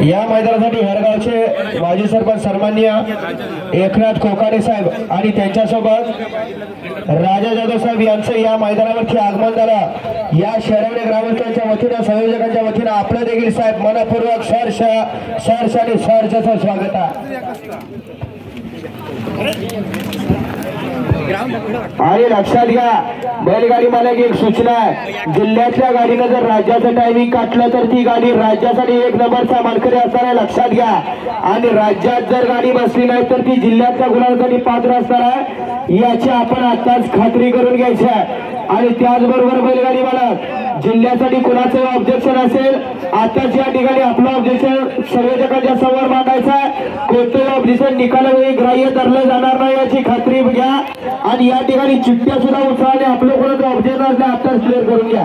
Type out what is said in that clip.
या मैदानासाठी हरगावचे माजी सरपंच सन्माननीय एकनाथ कोकाटे साहेब आणि त्यांच्यासोबत राजा जाधव साहेब यांचं या मैदानावरती आगमन झालं। या शेरवणे ग्रामस्थांच्या वतीने संयोजकांच्या वतीने आपलं देखील साहेब मनपूर्वक सहर्ष आणि सहर्षाचं स्वागत आहे। आणि लक्षात घ्या बैलगाडी मालक एक सूचना आहे, जिल्ह्यातल्या गाडीनं जर राज्याचं टायमिंग काटलं तर ती गाडी राज्यासाठी 1 नंबरचा मानकरी असणार आहे, लक्षात घ्या। आणि राज्यात जर गाडी बसली नाही तर ती जिल्ह्यातल्या गुणांसाठी पात्र असणार आहे, याची आपण आताच खात्री करून घ्यायची आहे। आणि त्याचबरोबर बैलगाडी मालक जिल्ह्यासाठी कुणाचं ऑब्जेक्शन असेल आताच या ठिकाणी आपलं ऑब्जेक्शन संयोजकांच्या समोर मांडायचं आहे। कोणतंही ऑब्जेक्शन निकालावेळी ग्राह्य धरलं जाणार नाही याची खात्री घ्या। आणि या ठिकाणी चिठ्ठ्या सुद्धा उत्साहाने आपलं कोणाचं ऑब्जेक्शन असलं आताच क्लिअर करून घ्या।